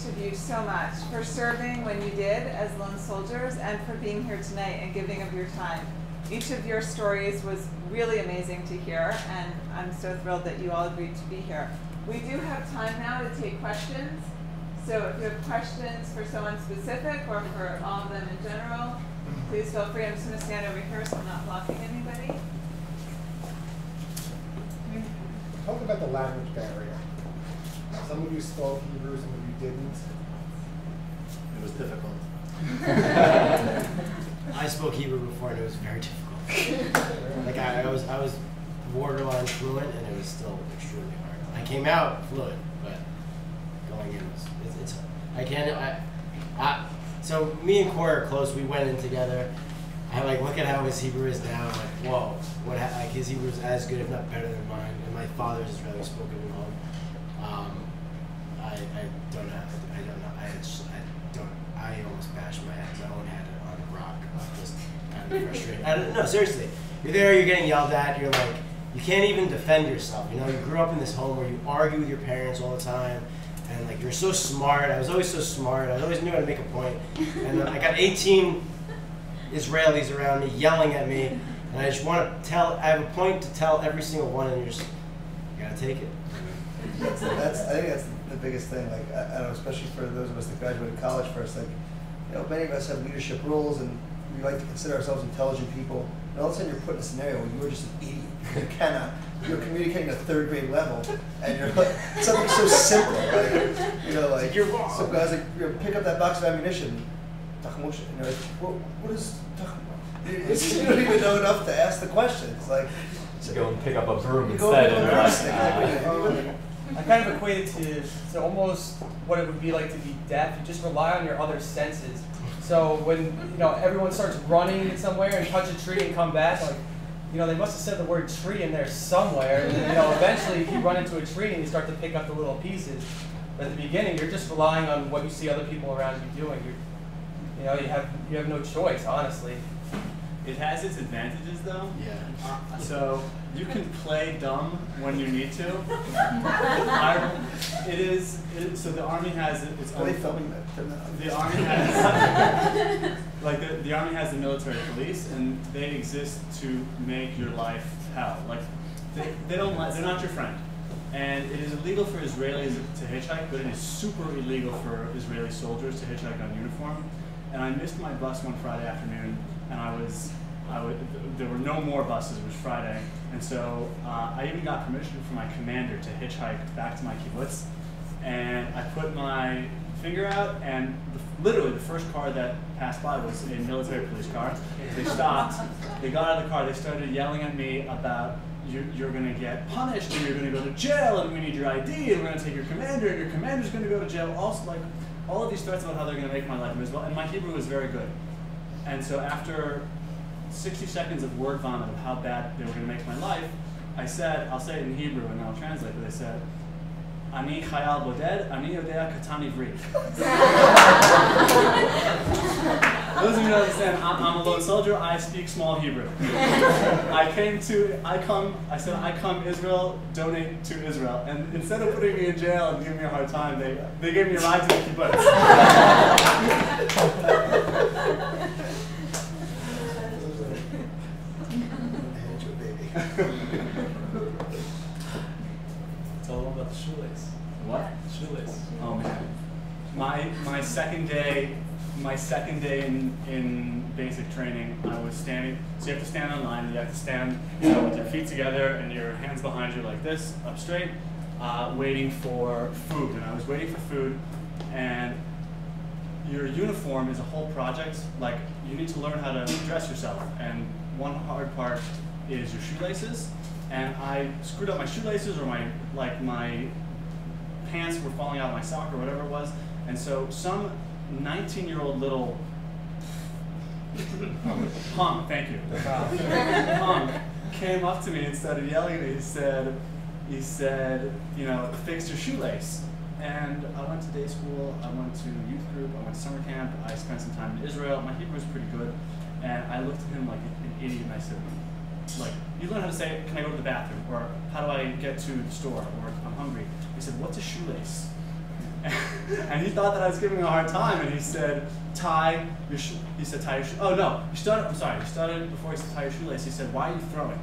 of you so much for serving when you did as lone soldiers and for being here tonight and giving of your time. Each of your stories was really amazing to hear, and I'm so thrilled that you all agreed to be here. We do have time now to take questions. So if you have questions for someone specific or for all of them in general, please feel free. I'm just going to stand over here so I'm not blocking anybody. Talk about the language barrier. Some of you spoke Hebrew, some of you didn't. It was difficult. I spoke Hebrew before, and it was very difficult. Like I was borderline fluent, and it was still extremely hard. I came out fluent, but going in was it's I can't. So me and Corey are close. We went in together. I like look at how his Hebrew is now. I'm like, whoa, like his Hebrew is as good, if not better than mine. And my father's Israeli, spoken at home. I almost bashed my own head on a rock. Just kind of frustrated. No, seriously. You're there, you're getting yelled at, you're like, you can't even defend yourself. You know, you grew up in this home where you argue with your parents all the time, and like you're so smart. I was always so smart. I always knew how to make a point. And I got 18 Israelis around me yelling at me, and I just want to I have a point to tell every single one, and you gotta take it. I think that's the biggest thing. Like I don't know, especially for those of us that graduated college first. Like, you know, many of us have leadership roles, and we like to consider ourselves intelligent people. And all of a sudden, you're put in a scenario where you are just an idiot. You cannot. You're communicating at a third grade level, and you're like something so simple. Right? You know, like some guys like you pick up that box of ammunition. You know, like, what is? You don't even know enough to ask the questions. Like, to go and pick up a broom instead. I kind of equate it to almost what it would be like to be deaf. You just rely on your other senses. So when everyone starts running somewhere and touch a tree and come back, like they must have said the word tree in there somewhere. And eventually you run into a tree and you start to pick up the little pieces. But at the beginning, you're just relying on what you see other people around you doing. You have no choice, honestly. It has its advantages, though. Yeah. So you can play dumb when you need to. So the Army has its own. Are they filming that? The Army has the Army has the military police, and they exist to make your life hell. Like they're not your friend. And it is illegal for Israelis to hitchhike, but it is super illegal for Israeli soldiers to hitchhike on uniform. And I missed my bus one Friday afternoon, and there were no more buses. It was Friday, and so I even got permission from my commander to hitchhike back to my kibbutz. And I put my finger out, and literally the first car that passed by was a military police car. They stopped. They got out of the car. They started yelling at me about you're going to get punished, and you're going to go to jail, and we need your ID, and we're going to take your commander, and your commander's going to go to jail. Also, like all of these threats about how they're going to make my life miserable. And my Hebrew was very good. And so after 60 seconds of word vomit of how bad they were going to make my life, I said, I'll say it in Hebrew and I'll translate, but I said, Ani chayal boded, ani yodea katan ivri. Those of you who don't understand, I'm a lone soldier, I speak small Hebrew. I said, I come Israel, donate to Israel. And instead of putting me in jail and giving me a hard time, they gave me a ride to the kibbutz. It's all about the shoelace. What? Shoelace. Oh man. My second day in basic training, I was standing. So you have to stand on line. And you have to stand with your feet together and your hands behind you like this, up straight, waiting for food. And I was waiting for food, and your uniform is a whole project. Like you need to learn how to dress yourself, and one hard part is your shoelaces. And I screwed up my shoelaces, or my pants were falling out of my sock or whatever it was. And so some 19-year-old little punk, thank you, punk came up to me and started yelling at me. He said, fix your shoelace. And I went to day school, I went to youth group, I went to summer camp, I spent some time in Israel. My Hebrew was pretty good. And I looked at him like an idiot, and I said, you learn how to say, can I go to the bathroom? Or how do I get to the store? Or I'm hungry. He said, what's a shoelace? And he thought that I was giving him a hard time, and he said, tie your oh no, he started before he said tie your shoelace, he said, why are you throwing?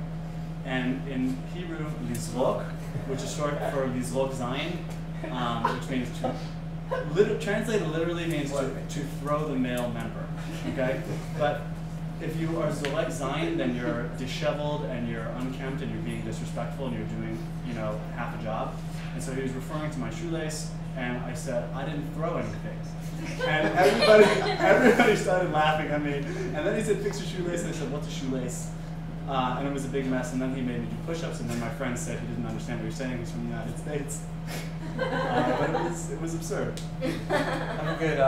And in Hebrew, lizlok, which is short for lizlok zayin, which means translated literally means to throw the male member, okay? But if you are zolek zayin, then you're disheveled and you're unkempt and you're being disrespectful and you're doing, half a job. And so he was referring to my shoelace, and I said, I didn't throw anything. And everybody started laughing at me. And then he said, fix your shoelace. And I said, what's a shoelace? And it was a big mess. And then he made me do push-ups. And then my friend said he didn't understand what you're saying. He's from the United States. But it was absurd. I have a good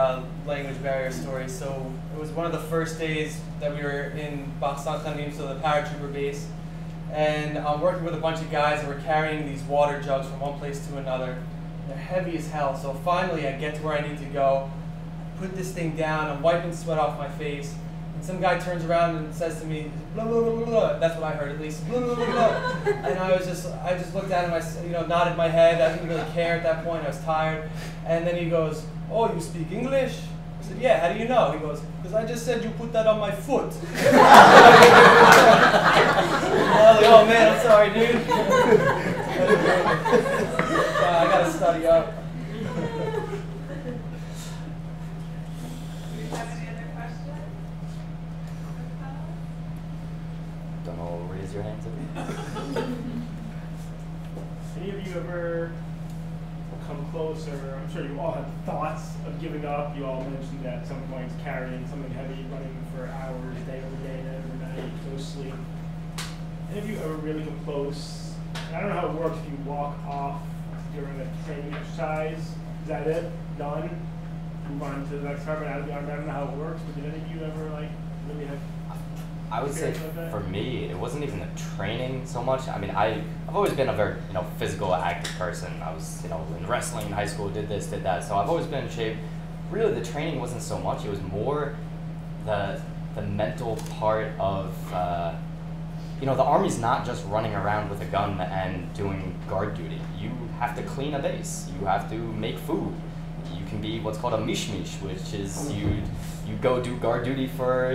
language barrier story. So it was one of the first days that we were in Baksan Khanim, so the paratrooper base. And I'm working with a bunch of guys, and we're carrying these water jugs from one place to another. They're heavy as hell. So finally I get to where I need to go, put this thing down, I'm wiping sweat off my face, and some guy turns around and says to me, blah, blah, blah, blah, blah. That's what I heard at least, blah, blah, blah, blah. And I just looked at him, I nodded my head, I didn't really care at that point, I was tired. And then he goes, oh, you speak English? I said, yeah, how do you know? He goes, because I just said you put that on my foot. I was like, oh man, I'm sorry, dude. I gotta study up. Do you have any other questions? Don't know, raise your hands up. Any of you ever come close, or I'm sure you all have thoughts of giving up? You all mentioned at some point carrying something heavy, running for hours, day over day, night over night, no sleep. Any of you ever really come close? And I don't know how it works if you walk off during a training exercise. Is that it? Done? Move on to the next department out of the army? I don't know how it works, but did any of you ever really have? I would say for me, it wasn't even the training so much. I mean, I've always been a very physical, active person. I was in wrestling in high school, did this, did that. So I've always been in shape. Really, the training wasn't so much. It was more the mental part of the Army's not just running around with a gun and doing guard duty. You have to clean a base. You have to make food. You can be what's called a mishmish, which is you go do guard duty for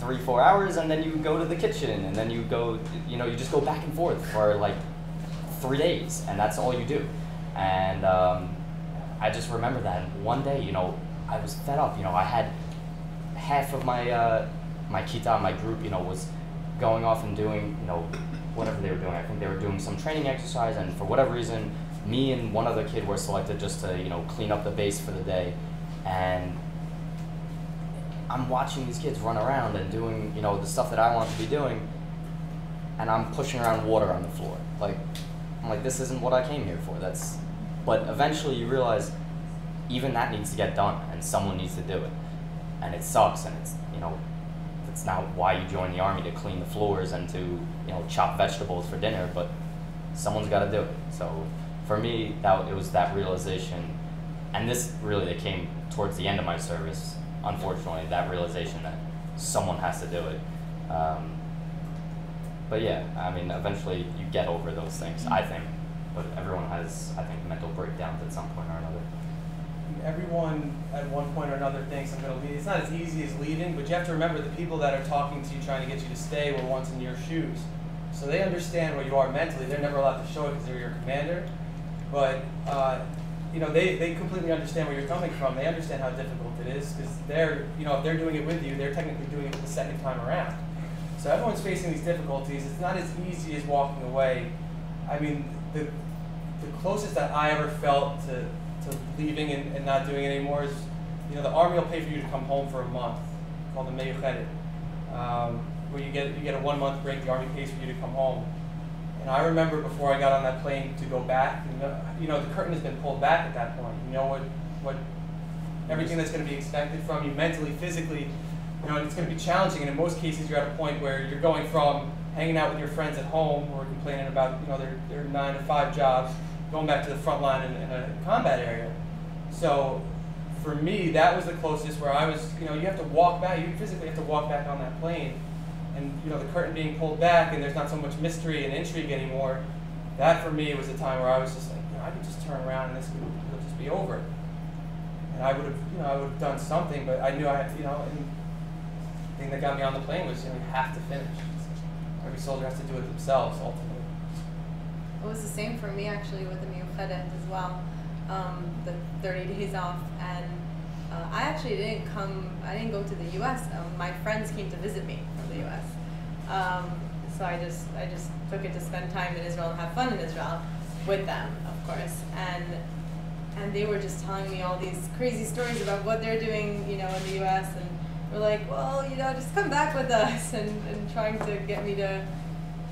3-4 hours, and then you go to the kitchen, and then you go you just go back and forth for like 3 days, and that's all you do. And I just remember that one day, I was fed up. I had half of my my kita, my group, was going off and doing whatever they were doing. I think they were doing some training exercise, and for whatever reason, me and one other kid were selected just to clean up the base for the day. And I'm watching these kids run around and doing the stuff that I want to be doing, and I'm pushing around water on the floor. I'm like, this isn't what I came here for. But eventually you realize even that needs to get done, and someone needs to do it, and it sucks, and it's it's not why you join the Army, to clean the floors and to chop vegetables for dinner, but someone's got to do it. So for me, it was that realization, and this really came towards the end of my service. Unfortunately, that realization that someone has to do it. But yeah, I mean, eventually you get over those things, I think. But everyone has, I think, mental breakdowns at some point or another. Everyone at one point or another thinks I'm going to leave. It's not as easy as leaving, but you have to remember the people that are talking to you, trying to get you to stay, were once in your shoes. So they understand where you are mentally. They're never allowed to show it because they're your commander. But they completely understand where you're coming from. They understand how difficult it is, because they're, if they're doing it with you, they're technically doing it the second time around. So everyone's facing these difficulties. It's not as easy as walking away. I mean, the closest that I ever felt to leaving and not doing it anymore is, the Army will pay for you to come home for a month, called the Meyuchedet, where you get a 1 month break. The Army pays for you to come home. And I remember before I got on that plane to go back, the curtain has been pulled back at that point. You know what everything that's going to be expected from you mentally, physically, and it's going to be challenging. And in most cases, you're at a point where you're going from hanging out with your friends at home who are complaining about their 9 to 5 jobs, going back to the front line in a combat area. So for me, that was the closest where I was, you have to walk back, you physically have to walk back on that plane. And the curtain being pulled back and there's not so much mystery and intrigue anymore, that for me was a time where I was just like, I could just turn around and this would just be over. And I would have, I would have done something, but I knew I had, and the thing that got me on the plane was, you have to finish. Every soldier has to do it themselves, ultimately. It was the same for me actually with the Miuchedet as well, the 30 days off, and I actually I didn't go to the U.S. My friends came to visit me from the U.S. So I just took it to spend time in Israel and have fun in Israel with them, of course, and they were just telling me all these crazy stories about what they're doing, in the U.S. and we're like, well, just come back with us, and trying to get me to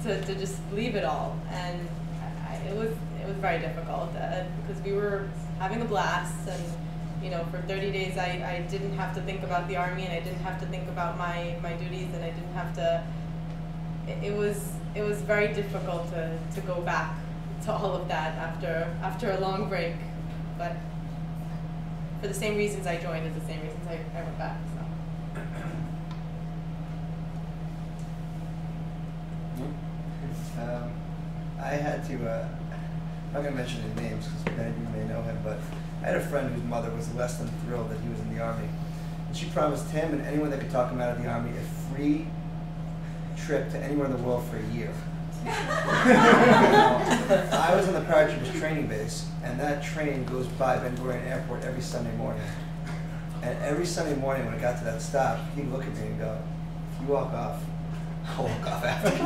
just leave it all, and it was very difficult because we were having a blast, and for 30 days I didn't have to think about the army, and I didn't have to think about my duties, and I didn't have to. It was very difficult to go back to all of that after a long break, but for the same reasons I joined, is the same reasons I went back. So. I had to, I'm not going to mention any names because many of you may know him, but I had a friend whose mother was less than thrilled that he was in the Army. And she promised him and anyone that could talk him out of the Army a free trip to anywhere in the world for a year. I was on the paratroopers training base, and that train goes by Ben Gurion Airport every Sunday morning. And every Sunday morning when I got to that stop, he'd look at me and go, if you walk off, I'll walk off after you.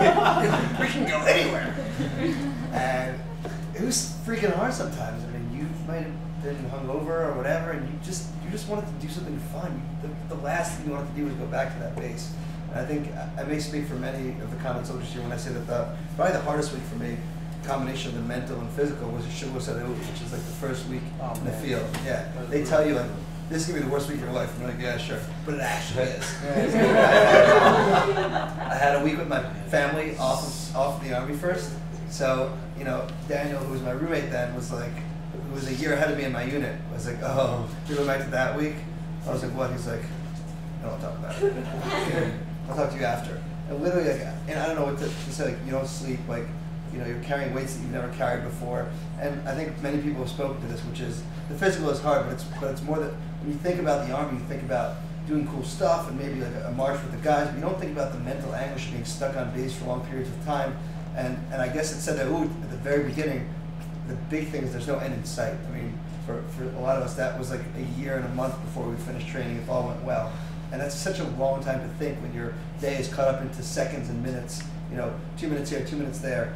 We can go anywhere. And it was freaking hard sometimes. I mean, you might have been hungover or whatever, and you just wanted to do something fun. The last thing you wanted to do was go back to that base. And I think I may speak for many of the combat soldiers here when I say that probably the hardest week for me, combination of the mental and physical, was Shavua Sadut, which is like the first week in the field. Yeah, they tell you like, this is gonna be the worst week of your life. I'm like, yeah, sure, but it actually is. I had a week with my family off of the Army first. So Daniel, who was my roommate then, was like, who was a year ahead of me in my unit, was like, oh, you go back to that week? I was like, what? He's like, no, I'll talk about it. I'll talk to you after. And literally, like, and I don't know what to say. Like, you don't sleep. Like, you're carrying weights that you've never carried before. And I think many people have spoken to this, which is the physical is hard, but it's more that when you think about the Army, you think about doing cool stuff and maybe like a march with the guys, but you don't think about the mental anguish of being stuck on base for long periods of time. And I guess it said that at the very beginning, the big thing is there's no end in sight. I mean, for a lot of us, that was like a year and a month before we finished training, if all went well. And that's such a long time to think when your day is cut up into seconds and minutes, 2 minutes here, 2 minutes there.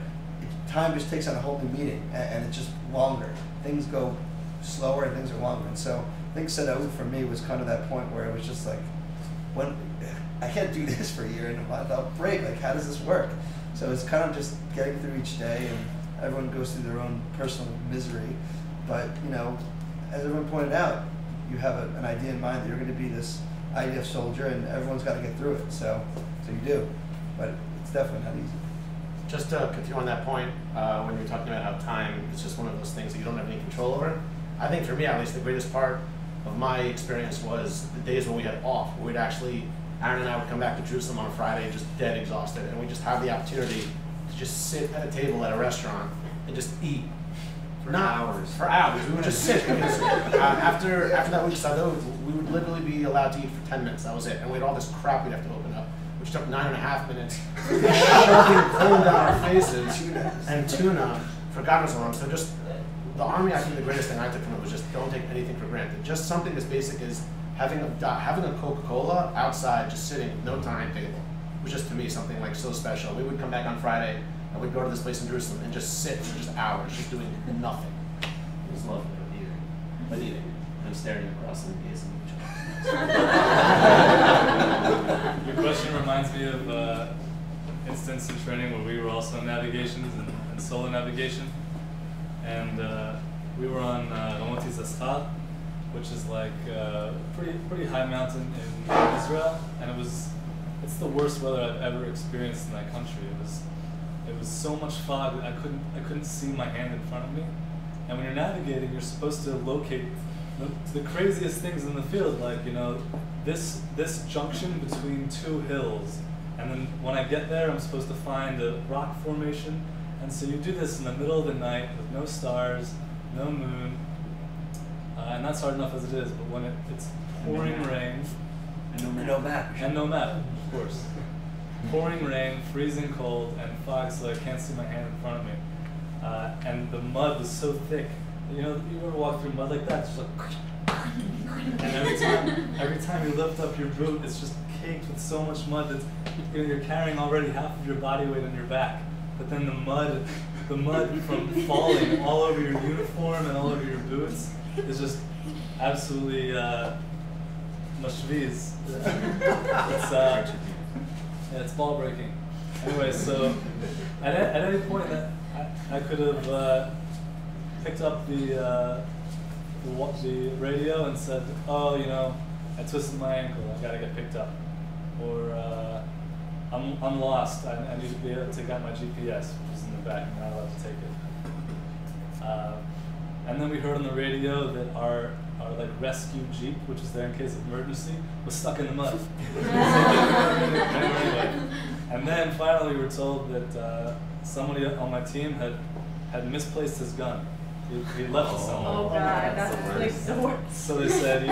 Time just takes on a whole new meaning, and it's just longer. Things go slower and things are longer. And so I think Sadut for me was kind of that point where it was just like, when I can't do this for a year and a month, I'll break. Like, how does this work? So it's kind of just getting through each day, and everyone goes through their own personal misery. But, as everyone pointed out, you have an idea in mind that you're going to be this IDF soldier, and everyone's got to get through it. So you do. But it's definitely not easy. Just to continue on that point, when you're talking about how time is just one of those things that you don't have any control over, I think for me at least the greatest part of my experience was the days when we had off. We'd actually, Aaron and I would come back to Jerusalem on a Friday just dead exhausted, and we just have the opportunity to just sit at a table at a restaurant and just eat. For hours. We would just sit because after that week Sadut, we would literally be allowed to eat for 10 minutes. That was it. And we had all this crap we'd have to open up, which took 9.5 minutes. Shoving cold down our faces and tuna for God knows how long. So just the Army, I think the greatest thing I took from it was just don't take anything for granted. Just something as basic as having a Coca-Cola outside, just sitting with no timetable, was just to me something like so special. We would come back on Friday and we'd go to this place in Jerusalem and just sit for just hours, just doing nothing. It was lovely with eating. And staring across and gazing at each other. Your question reminds me of instance in training where we were also in navigations and solo navigation. And we were on Ramoti Zaschal, which is like a pretty high mountain in Israel, and it's the worst weather I've ever experienced in that country. It was so much fog that I couldn't see my hand in front of me. And when you're navigating, you're supposed to locate the craziest things in the field, like this junction between two hills, and then when I get there, I'm supposed to find a rock formation. And so you do this in the middle of the night with no stars, no moon, and that's hard enough as it is. But when it's pouring rain, And No map. and no map, of course, pouring rain, freezing cold, and fog, so I can't see my hand in front of me, and the mud was so thick. You know, you ever walk through mud like that? It's just like, and every time you lift up your boot, it's just caked with so much mud that you're carrying already half of your body weight on your back. But then the mud from falling all over your uniform and all over your boots is just absolutely mashviz. It's ball breaking. Anyway, so at any point that I could have picked up the radio and said, oh, you know, I twisted my ankle, I gotta get picked up. Or I'm lost, I need to be able to take out my GPS, which is in the back, I'm not allowed to take it. And then we heard on the radio that our like rescue Jeep, which is there in case of emergency, was stuck in the mud. Anyway, and then finally we were told that somebody on my team had misplaced his gun. He left it somewhere. Oh God, that's like the worst. So they said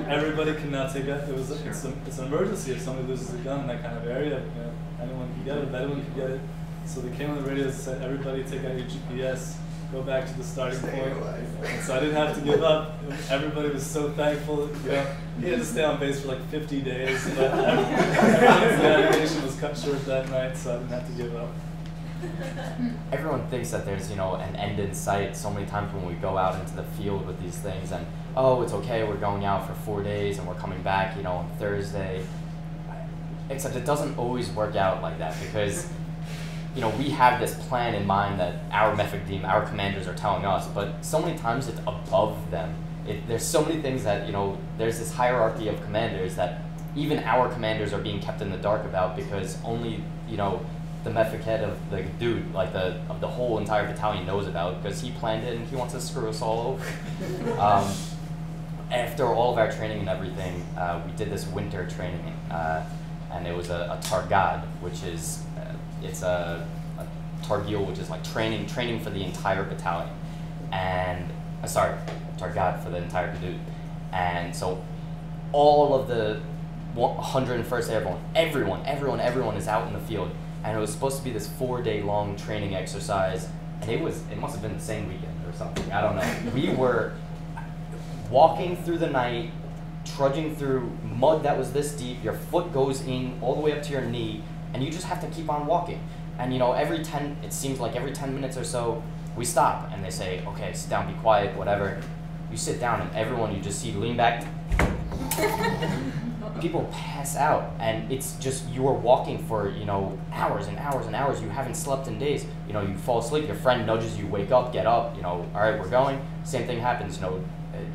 everybody can now take it. It's an emergency if somebody loses a gun in that kind of area. You know, anyone can get it. Anyone can get it. So they came on the radio and said, everybody take out your GPS, go back to the starting point. And so I didn't have to give up. Everybody was so thankful. You know, he had to stay on base for like 50 days, but everyone's navigation was cut short that night, so I didn't have to give up. Everyone thinks that there's, you know, an end in sight so many times when we go out into the field with these things, and oh, it's okay, we're going out for 4 days and we're coming back, you know, on Thursday. Except it doesn't always work out like that, because, you know, we have this plan in mind that our Mefakdim, our commanders are telling us, but so many times it's above them. There's so many things that, you know, there's this hierarchy of commanders that even our commanders are being kept in the dark about, because only, you know, the mefik head of the dude, like of the whole entire battalion knows about, because he planned it and he wants to screw us all over. After all of our training and everything, we did this winter training, and it was a targad, which is it's a targil, which is like training for the entire battalion, and targad for the entire gadud. And so all of the 101st Airborne, everyone is out in the field. And it was supposed to be this 4-day long training exercise, and it must have been the same weekend or something, I don't know. We were walking through the night, trudging through mud that was this deep, your foot goes in all the way up to your knee, and you just have to keep on walking. And you know, it seems like every 10 minutes or so, we stop, and they say, okay, sit down, be quiet, whatever. You sit down, and everyone you just see lean back. People pass out, and it's just, you are walking for, you know, hours and hours and hours. You haven't slept in days. You know, you fall asleep, your friend nudges you, wake up, get up, you know, all right, we're going. Same thing happens, you know,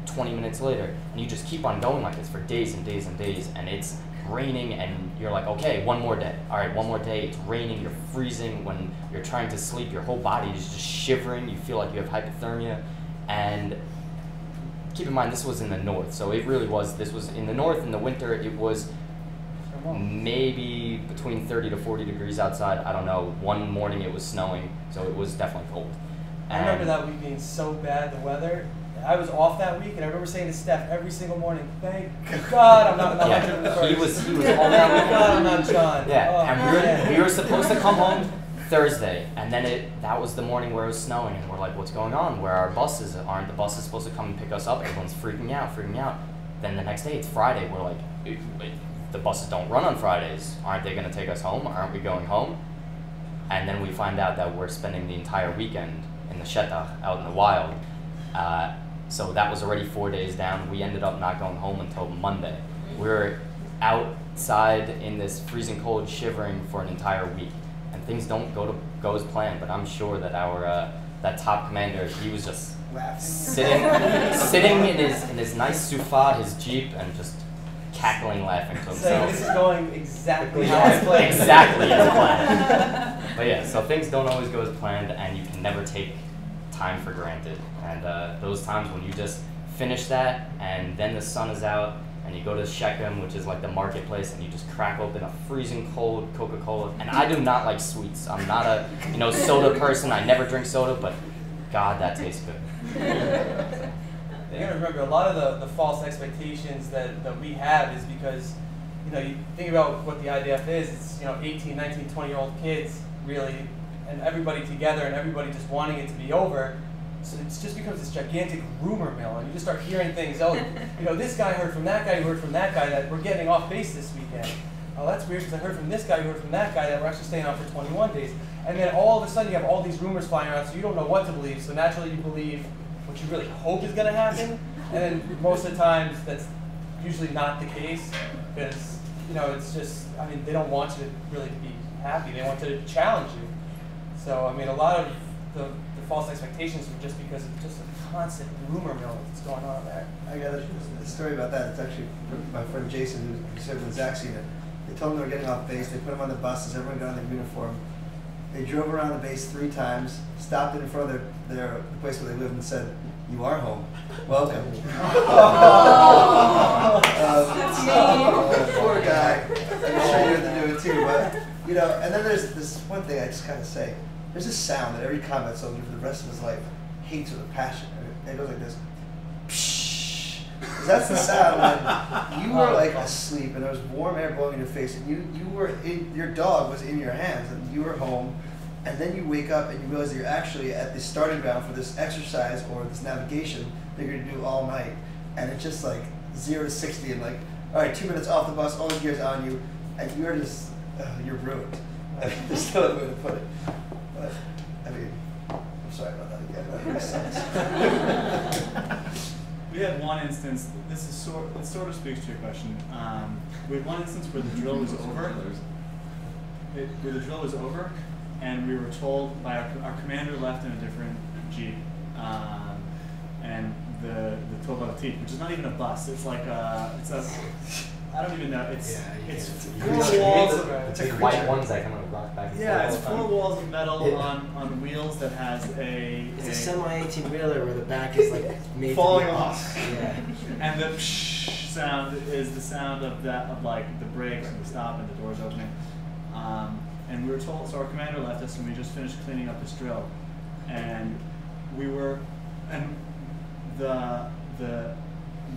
20 minutes later, and you just keep on going like this for days and days and days, and it's raining, and you're like, okay, one more day. All right, one more day. It's raining, you're freezing. When you're trying to sleep, your whole body is just shivering. You feel like you have hypothermia, and keep in mind, this was in the north, so it really was, this was in the north in the winter. It was maybe between 30 to 40 degrees outside. I don't know. One morning it was snowing, so it was definitely cold. I remember that week being so bad, the weather. I was off that week, and I remember saying to Steph every single morning, thank God I'm not in the 101st. He was thank God I'm not John. Yeah, oh, and we were supposed to come home Thursday, and then that was the morning where it was snowing, and we're like, what's going on? Where our buses aren't the buses supposed to come and pick us up? Everyone's freaking out. Then the next day, it's Friday, we're like, the buses don't run on Fridays. Aren't they going to take us home? Aren't we going home? And then we find out that we're spending the entire weekend in the shetach, out in the wild. So that was already 4 days down. We ended up not going home until Monday. We were outside in this freezing cold, shivering for an entire week. And things don't go as planned, but I'm sure that our that top commander, he was just sitting in his nice sufa, his jeep, and just cackling, laughing to himself. Saying this is going exactly as planned. Exactly as planned. But yeah, so things don't always go as planned, and you can never take time for granted. And those times when you just finish that, and then the sun is out, and you go to Shechem, which is like the marketplace, and you just crack open a freezing cold Coca-Cola. And I do not like sweets. I'm not a soda person. I never drink soda, but God, that tastes good. You gotta remember, a lot of the false expectations that we have is because, you think about what the IDF is, it's, 18, 19, 20-year-old kids, really, and everybody together and everybody just wanting it to be over. So it just becomes this gigantic rumor mill, and you just start hearing things, this guy heard from that guy who heard from that guy that we're getting off base this weekend. Oh, that's weird, because I heard from this guy who heard from that guy that we're actually staying on for 21 days. And then all of a sudden you have all these rumors flying around, so you don't know what to believe, so naturally you believe what you really hope is going to happen, and then most of the times that's usually not the case, because, it's just, they don't want you to really be happy, they want to challenge you. So, a lot of the false expectations are just because of just a constant rumor mill that's going on there. I got a story about that. It's actually my friend Jason, who served in Zach's unit. They told him they were getting off base. They put him on the buses. Everyone got on their uniform. They drove around the base 3 times, stopped in front of the place where they lived, and said, "You are home. Welcome." Poor guy. I'm sure you had to do it too, but And then there's this one thing I just gotta say. There's this sound that every combat soldier for the rest of his life hates with a passion. It goes like this. Pshh. That's the sound when you were like asleep and there was warm air blowing in your face, and your dog was in your hands, and you were home, and then you wake up and you realize that you're actually at the starting ground for this exercise or this navigation that you're gonna do all night, and it's just like 0 to 60 and like, all right, 2 minutes off the bus, all the gear's on you, and you're just you're ruined. There's no other way to put it. But I'm sorry about that again. That makes sense. We had one instance. It sort of speaks to your question. We had one instance where the drill was over. And we were told by our commander left in a different jeep, and the Tovatit, which is not even a bus. It's like I don't even know. It's 4 walls of the big white ones that come on the block back. Yeah, it's 4 walls of metal on wheels that has It's a semi-18 wheeler where the back is like made falling to be off. Yeah. And the psh sound is the sound of like the brakes and the stop and the doors opening. And we were told, so our commander left us, and we just finished cleaning up this drill, and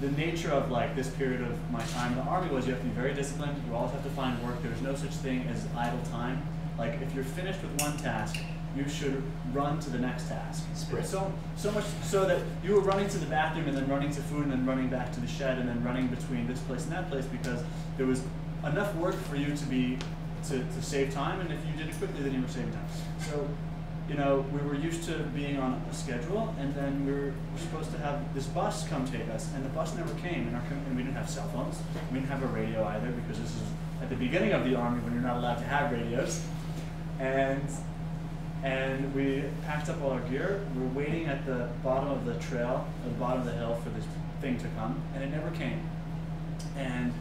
the nature of like this period of my time in the Army was you have to be very disciplined. You always have to find work. There's no such thing as idle time. Like if you're finished with one task, you should run to the next task. So much so that you were running to the bathroom and then running to food and then running back to the shed and then running between this place and that place because there was enough work for you to save time, and if you did it quickly, then you were saving time. So, we were used to being on a schedule, and then we were supposed to have this bus come take us, and the bus never came, and we didn't have cell phones. We didn't have a radio either, because this is at the beginning of the Army when you're not allowed to have radios. And we packed up all our gear. We were waiting at the bottom of the trail, at the bottom of the hill for this thing to come, and it never came. And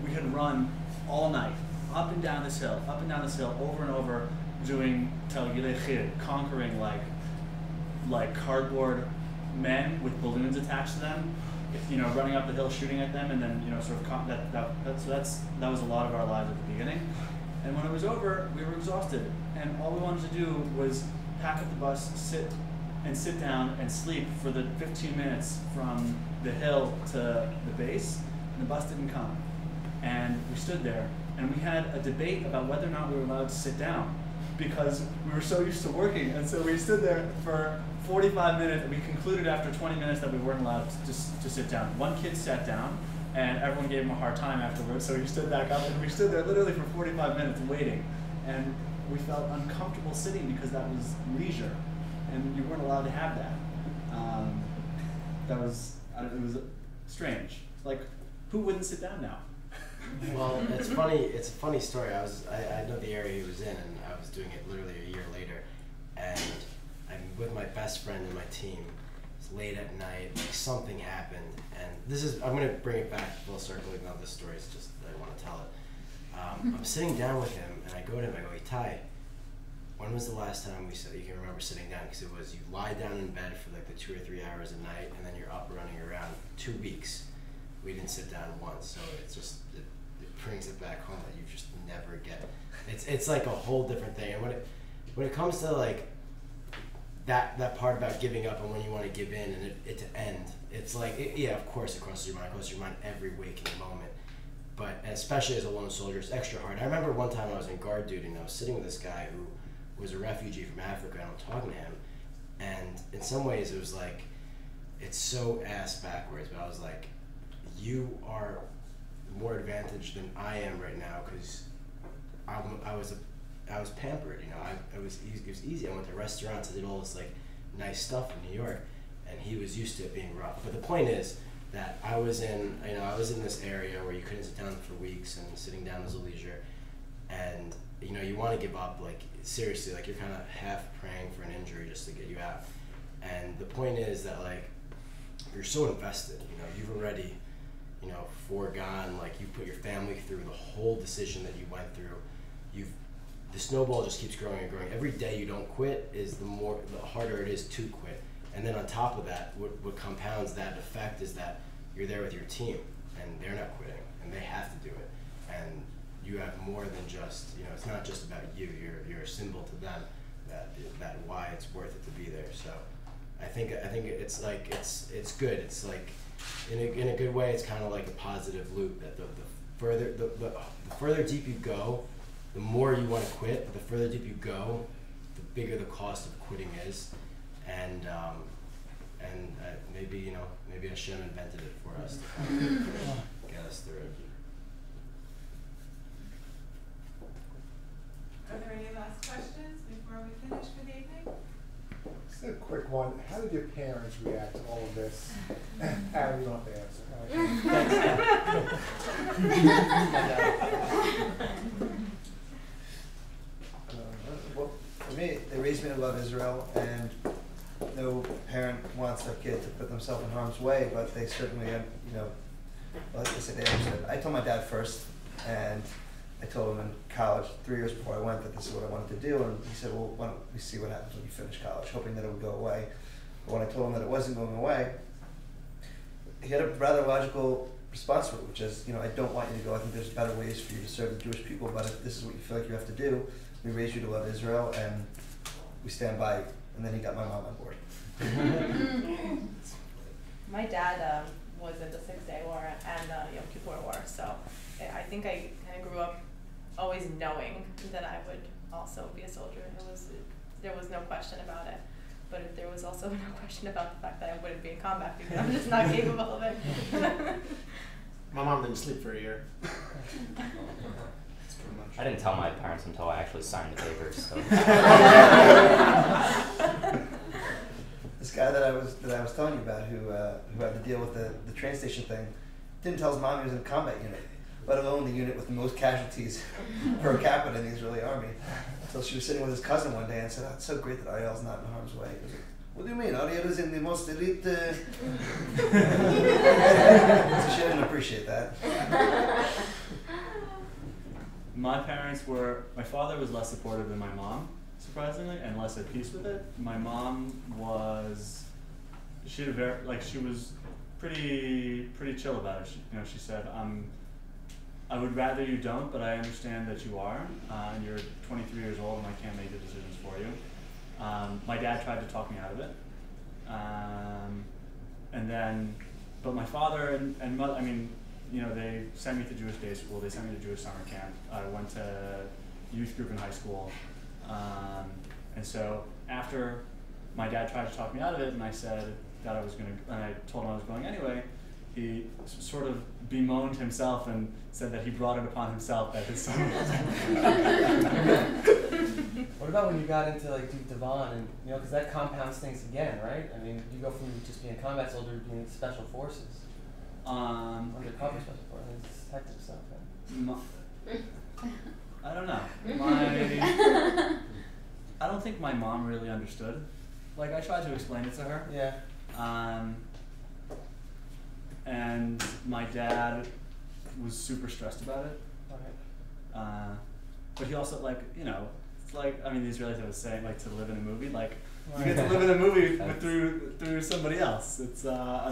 we had run all night, up and down this hill, over and over, doing Talgilei Chir, conquering like cardboard men with balloons attached to them, running up the hill, shooting at them, and then sort of that was a lot of our lives at the beginning. And when it was over, we were exhausted, and all we wanted to do was pack up the bus, sit down and sleep for the 15 minutes from the hill to the base, and the bus didn't come. And we stood there, and we had a debate about whether or not we were allowed to sit down because we were so used to working. And so we stood there for 45 minutes, and we concluded after 20 minutes that we weren't allowed to sit down. One kid sat down, and everyone gave him a hard time afterwards, so he stood back up, and we stood there literally for 45 minutes waiting. And we felt uncomfortable sitting because that was leisure, and you weren't allowed to have that. It was strange. Like, who wouldn't sit down now? Well, it's funny. It's a funny story. I know the area he was in, and I was doing it literally a year later, and I'm with my best friend and my team. It's late at night. Like something happened, and I'm gonna bring it back full circle. Even though this story is just I want to tell it. I'm sitting down with him, and I go to him. I go, "Hey, Ty, when was the last time you can remember sitting down?" Because it was you lie down in bed for like the 2 or 3 hours a night, and then you're up running around 2 weeks. We didn't sit down once, so it's just it brings it back home that you just never get. It's like a whole different thing. And when it comes to like that part about giving up and when you want to give in and it to end. It's like, yeah, of course it crosses your mind every waking moment. But especially as a lone soldier, it's extra hard. I remember one time I was in guard duty and I was sitting with this guy who was a refugee from Africa, and I'm talking to him, and in some ways it was like, it's so ass backwards, but I was like, you are more advantaged than I am right now, because I was pampered, you know. It was easy. I went to restaurants, I did all this like nice stuff in New York, and he was used to it being rough. But the point is that I was in this area where you couldn't sit down for weeks, and sitting down was a leisure, and you know, you want to give up, like seriously, like you're kind of half praying for an injury just to get you out. And the point is that like you're so invested, you know, you've already, you know, foregone, like you put your family through the whole decision that you went through. The snowball just keeps growing and growing. Every day you don't quit is the harder it is to quit. And then on top of that, what compounds that effect is that you're there with your team, and they're not quitting, and they have to do it. And you have more than just, you know, it's not just about you. You're a symbol to them that why it's worth it to be there. So I think it's like it's good. It's like in a good way. It's kind of like a positive loop. That the further deep you go, the more you want to quit. But the further deep you go, the bigger the cost of quitting is. And maybe Hashem invented it for us to get us through it. Are there any last questions before we finish for the evening? Just a quick one. How did your parents react to all of this? Adam, you don't have to answer. Well, for me, they raised me to love Israel, and no parent wants their kid to put themselves in harm's way, but they certainly, you know, like I said, they understood. I told my dad first, and I told him in college, 3 years before I went, that this is what I wanted to do, and he said, well, why don't we see what happens when you finish college, hoping that it would go away. But when I told him that it wasn't going away, he had a rather logical response to it, which is, you know, I don't want you to go. I think there's better ways for you to serve the Jewish people, but if this is what you feel like you have to do, we raised you to love Israel, and we stand by you. And then he got my mom on board. My dad was in the 6-Day War and Yom Kippur War, so I think I kind of grew up always knowing that I would also be a soldier. There was no question about it, but there was also no question about the fact that I wouldn't be in combat because I'm just not capable of it. My mom didn't sleep for a year. I didn't tell my parents until I actually signed the papers. So. This guy that I was telling you about, who had to deal with the train station thing, didn't tell his mom he was in a combat unit, let alone the unit with the most casualties per capita in the Israeli army. Until she was sitting with his cousin one day and said, "Oh, it's so great that Ariel's not in harm's way." He was like, "What do you mean? Ariel is in the most elite." So she didn't appreciate that. My father was less supportive than my mom, surprisingly, and less at peace with it. My mom she was pretty chill about it. She said, I would rather you don't, but I understand that you are, and you're 23 years old and I can't make the decisions for you. My dad tried to talk me out of it. But my father and mother, they sent me to Jewish day school, they sent me to Jewish summer camp. I went to youth group in high school. And so after my dad tried to talk me out of it and I said that and I told him I was going anyway, he sort of bemoaned himself and said that he brought it upon himself that his son was. What about when you got into like Duke Devon and, because that compounds things again, right? I mean, you go from just being a combat soldier to being special forces. Undercover special forces, it's hectic stuff. I don't know. I don't think my mom really understood. Like, I tried to explain it to her. Yeah. And my dad was super stressed about it. Okay. But he also, it's like, the Israelis always say, to live in a movie, you get to live in a movie through somebody else. It's, I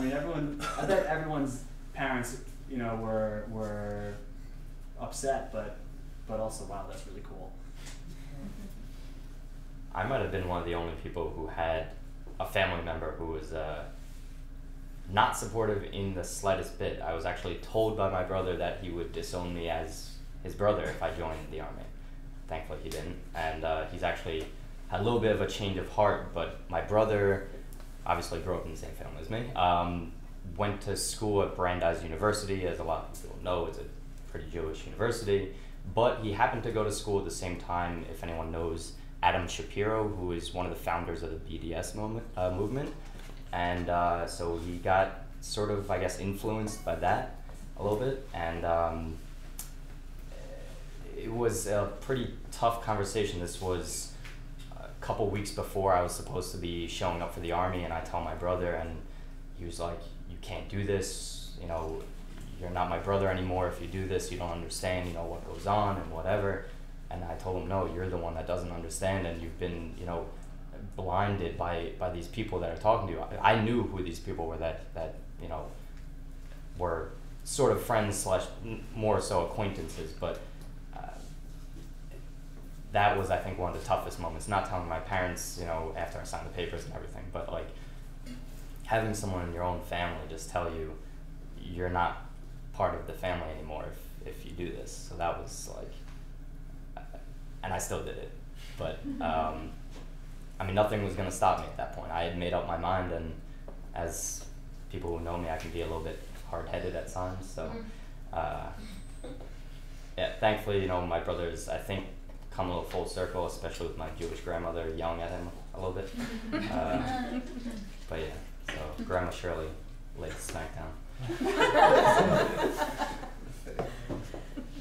bet everyone's parents, were upset, but also, wow, that's really cool. I might have been one of the only people who had a family member who was not supportive in the slightest bit. I was actually told by my brother that he would disown me as his brother if I joined the Army. Thankfully he didn't, and he's actually had a little bit of a change of heart, but my brother obviously grew up in the same family as me. Went to school at Brandeis University, as a lot of people know, it's a pretty Jewish university, but he happened to go to school at the same time, if anyone knows, Adam Shapiro, who is one of the founders of the BDS movement. And so he got sort of, I guess, influenced by that a little bit. And it was a pretty tough conversation. This was a couple weeks before I was supposed to be showing up for the Army, and I tell my brother, and he was like, "You can't do this, you know, you're not my brother anymore. If you do this, you don't understand, you know, what goes on and whatever." And I told him, "No, you're the one that doesn't understand, and you've been, you know, blinded by these people that are talking to you." I knew who these people were that you know, were sort of friends / more so acquaintances, but that was, I think, one of the toughest moments. Not telling my parents, you know, after I signed the papers and everything, but like having someone in your own family just tell you you're not part of the family anymore if you do this. So that was like, and I still did it, but I mean, nothing was going to stop me at that point. I had made up my mind, and as people who know me, I can be a little bit hard-headed at times. So yeah, thankfully, you know, my brothers, I think, come a little full circle, especially with my Jewish grandmother yelling at him a little bit. But yeah, so Grandma Shirley laid the smack down.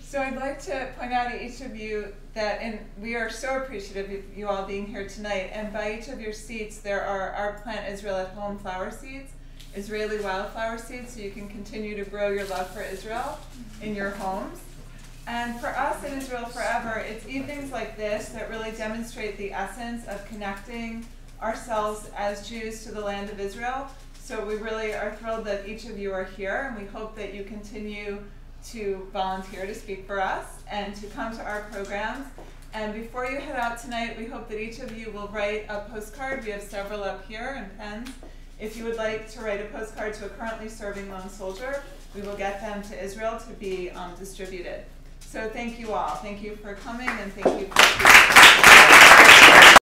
So I'd like to point out to each of you that, and we are so appreciative of you all being here tonight, and by each of your seats there are our Plant Israel at Home flower seeds, Israeli wildflower seeds, so you can continue to grow your love for Israel in your homes. And for us in Israel Forever, it's evenings like this that really demonstrate the essence of connecting ourselves as Jews to the land of Israel. So we really are thrilled that each of you are here, and we hope that you continue to volunteer to speak for us and to come to our programs. And before you head out tonight, we hope that each of you will write a postcard. We have several up here and pens. If you would like to write a postcard to a currently serving lone soldier, we will get them to Israel to be distributed. So thank you all. Thank you for coming, and thank you for speaking.